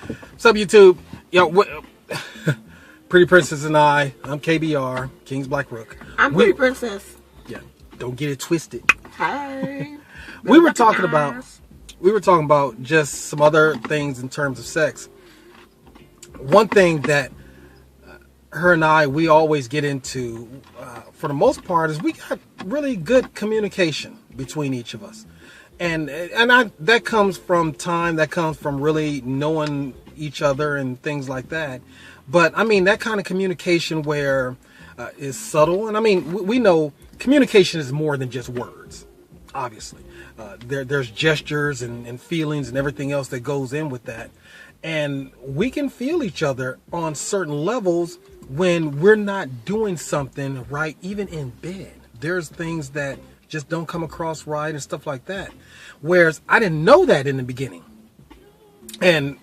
What's up, YouTube? Yo, Pretty Princess and I'm KBR, King's Black Rook. I'm Pretty Princess. Yeah, don't get it twisted. Hi. we were talking about just some other things in terms of sex. One thing that her and we always get into, for the most part, is we got really good communication between each of us. And that comes from time, that comes from really knowing each other and things like that. But I mean, that kind of communication where is subtle. And I mean, we know communication is more than just words, obviously. There's gestures and feelings and everything else that goes in with that. And we can feel each other on certain levels when we're not doing something right, even in bed. There's things that just don't come across right and stuff like that. Whereas I didn't know that in the beginning. And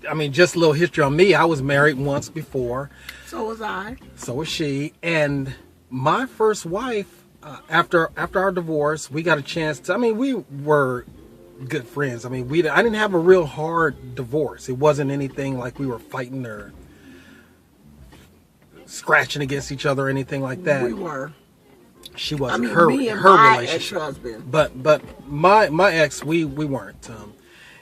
I mean, just a little history on me. I was married once before. So was I. So was she. And my first wife, after our divorce, we got a chance to, I mean, we were good friends. I mean, I didn't have a real hard divorce. It wasn't anything like we were fighting or scratching against each other or anything like that. We were. She wasn't. I mean, her me and her my relationship. ex-husband. But my ex, we weren't.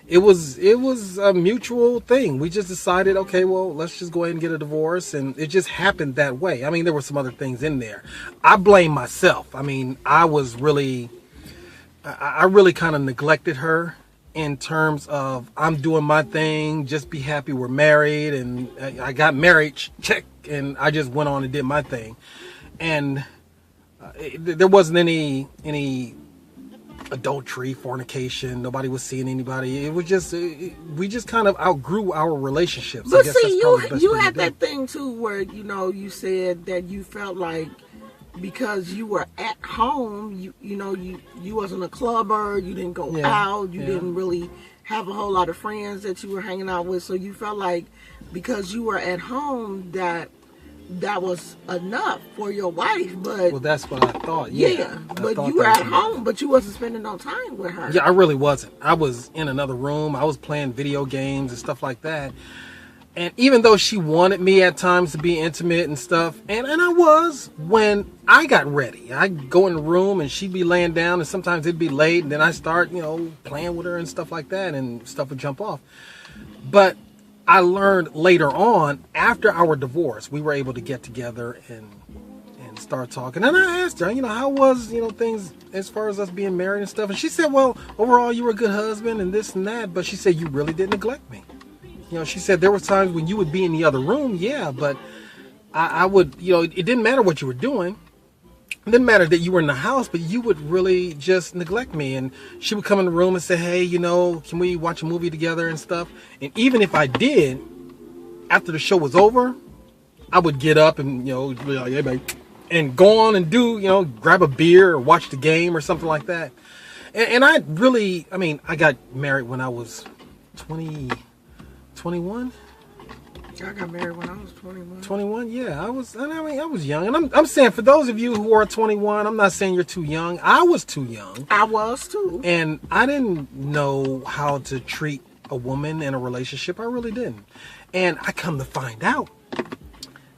It was a mutual thing. We just decided, okay, well, let's just go ahead and get a divorce, and it just happened that way. I mean, there were some other things in there. I blame myself. I mean, I really kind of neglected her in terms of I'm doing my thing, just be happy we're married, and I got married, check, and I just went on and did my thing, and there wasn't any adultery, fornication. Nobody was seeing anybody. It was just we just kind of outgrew our relationships. But see, you had that thing too, where you said that you felt like because you were at home, you wasn't a clubber, you didn't go out, you didn't really have a whole lot of friends that you were hanging out with, so you felt like because you were at home that was enough for your wife. But well, that's what I thought. Yeah, but you were at home, but you wasn't spending no time with her. Yeah, I really wasn't. I was in another room. I was playing video games and stuff like that. And even though she wanted me at times to be intimate and stuff, and I was, when I got ready, I'd go in the room and she'd be laying down, and sometimes it'd be late, and then I start, playing with her and stuff like that, and stuff would jump off. But I learned later on, after our divorce, we were able to get together and start talking. And I asked her, how was, things as far as us being married and stuff. And she said, well, overall, you were a good husband and this and that. But she said, you really did neglect me. She said there were times when you would be in the other room. Yeah, but I would, it didn't matter what you were doing. It didn't matter that you were in the house, but you would really just neglect me. And she would come in the room and say, hey, can we watch a movie together and stuff? And even if I did, after the show was over, I would get up and, be like, hey, babe, and go on and do, grab a beer or watch the game or something like that. And I really, I got married when I was 21. I got married when I was 21. 21, yeah. I was young. And I'm saying, for those of you who are 21, I'm not saying you're too young. I was too young. I was too. And I didn't know how to treat a woman in a relationship. I really didn't. And I come to find out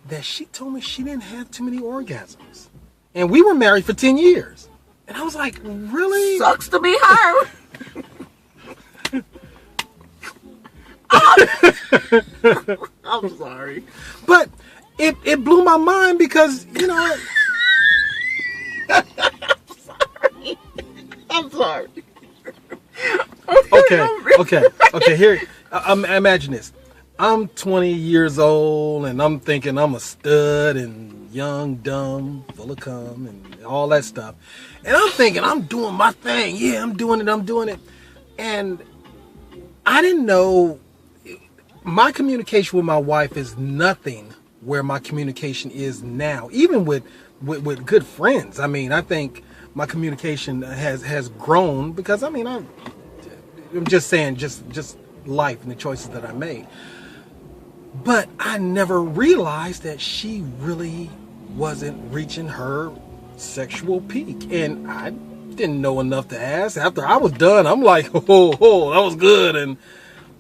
that she told me she didn't have too many orgasms. And we were married for 10 years. And I was like, really? Sucks to be her. I'm sorry. But it blew my mind because, I'm sorry. Okay. Here, imagine this. I'm 20 years old and I'm thinking I'm a stud and young, dumb, full of cum and all that stuff. And I'm thinking I'm doing my thing. Yeah, I'm doing it. And I didn't know. My communication with my wife is nothing where my communication is now, even with good friends. I think my communication has grown because, I'm just saying, just life and the choices that I made. But I never realized that she really wasn't reaching her sexual peak. And I didn't know enough to ask. After I was done, I'm like, oh, that was good. And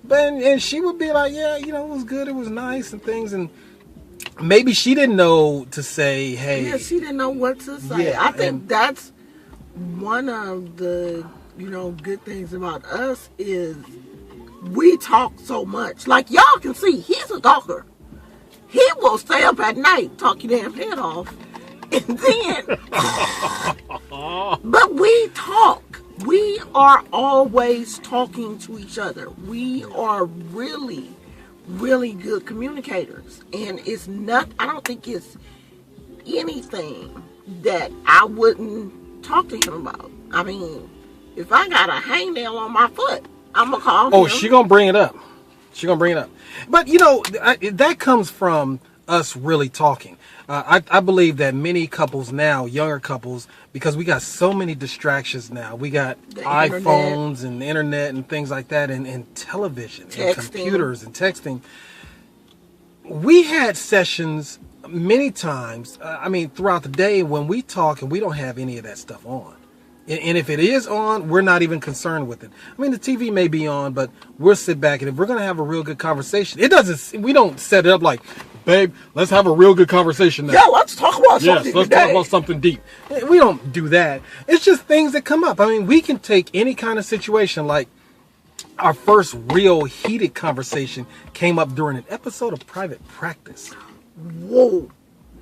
But and she would be like, yeah, you know, it was good, it was nice and things, and maybe she didn't know to say, hey. Yeah, she didn't know what to say. Yeah, I think that's one of the, you know, good things about us is we talk so much. Like y'all can see, he's a talker. He will stay up at night, talk your damn head off, and then, but we talk. We are always talking to each other. We are really, really good communicators. And it's not, I don't think it's anything that I wouldn't talk to him about. I mean, if I got a hangnail on my foot, I'm going to call him. Oh, she going to bring it up. She going to bring it up. But, you know, that comes from us really talking. I believe that many couples now, younger couples, because we got so many distractions now. We got the iPhones internet. And the internet and things like that, and television and computers and texting. We had sessions many times, throughout the day when we talk and we don't have any of that stuff on. And if it is on, we're not even concerned with it. I mean, the TV may be on, but we'll sit back, and if we're going to have a real good conversation, we don't set it up like, babe, let's have a real good conversation now. Yeah, let's talk about something Yes, let's today. talk about something deep. We don't do that. It's just things that come up. I mean, we can take any kind of situation, like our first real heated conversation came up during an episode of Private Practice. Whoa.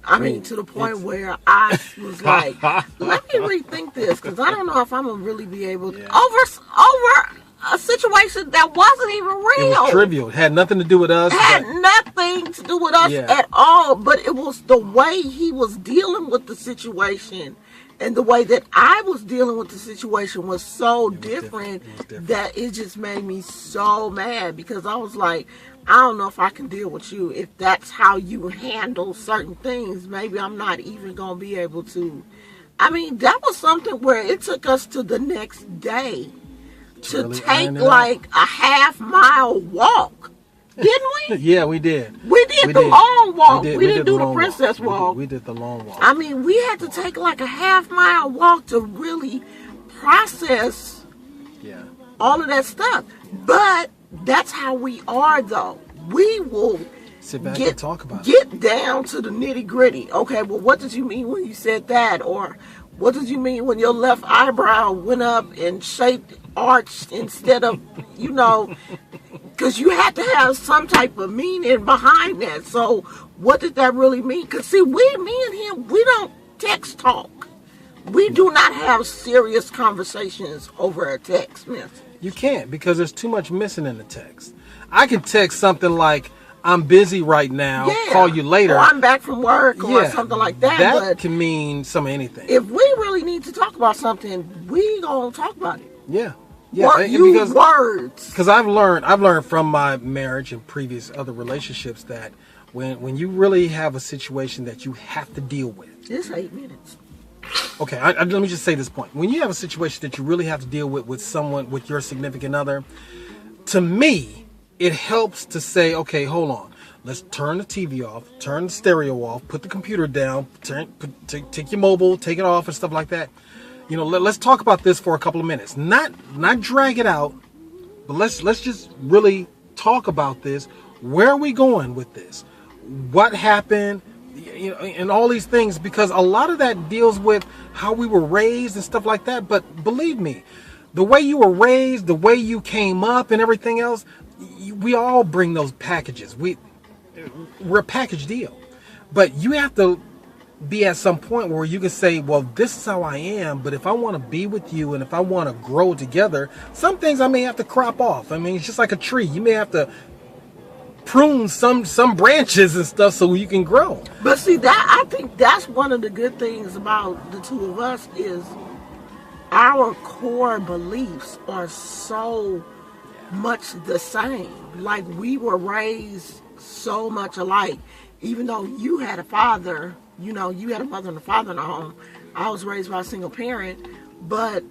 I mean, to the point where I was like, let me rethink this, because I don't know if I'm going to really be able to, over a situation that wasn't even real. It was trivial. It had nothing to do with us. Had nothing to do with us at all, but it was the way he was dealing with the situation, and the way that I was dealing with the situation was so different that it just made me so mad, because I was like, I don't know if I can deal with you. If that's how you handle certain things, maybe I'm not even going to be able to. I mean, that was something where it took us to the next day to really take like a half-mile walk. Didn't we? Yeah, we did. We did the long walk. We didn't do the princess walk. We did the long walk. I mean, we had to take like a half-mile walk to really process all of that stuff. But that's how we are, though. We will sit back and talk about it. Get down to the nitty-gritty. Okay, well, what did you mean when you said that? Or what did you mean when your left eyebrow went up and shaped arched instead of, you know, because you had to have some type of meaning behind that. So what did that really mean? Because see, me and him, we don't text talk. We do not have serious conversations over a text message. You can't, because there's too much missing in the text. I can text something like, I'm busy right now, call you later. Or I'm back from work or something like that. That can mean anything. If we really need to talk about something, we gonna talk about it. Yeah. Use words. Because I've learned from my marriage and previous other relationships that when you really have a situation that you have to deal with. It's 8 minutes. Okay, let me just say this point. When you have a situation that you really have to deal with someone, with your significant other, to me, it helps to say, okay, hold on. Let's turn the TV off, turn the stereo off, put the computer down, take your mobile, take it off and stuff like that. You know, let's talk about this for a couple of minutes. Not drag it out, but let's just really talk about this. Where are we going with this? What happened? You know, and all these things, because a lot of that deals with how we were raised and stuff like that. But believe me, the way you were raised, the way you came up and everything else, we all bring those packages. We're a package deal. But you have to be at some point where you can say, well, this is how I am, but if I want to be with you and if I want to grow together, some things I may have to crop off. I mean, it's just like a tree. You may have to prune some branches and stuff so you can grow. But see, that I think that's one of the good things about the two of us is our core beliefs are so much the same. Like, we were raised so much alike. Even though you had a father, you know, you had a mother and a father in the home. I was raised by a single parent, but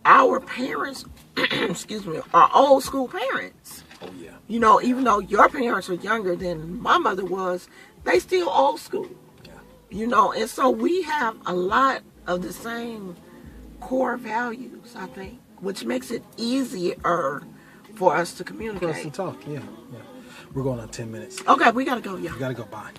our parents, excuse me, are old school parents. Oh, yeah. You know, even though your parents are younger than my mother was, they still old school. Yeah. You know, and so we have a lot of the same core values, I think, which makes it easier for us to For communicate. us to talk, yeah. We're going on 10 minutes. Okay, we gotta go, yeah. We gotta go. Bye.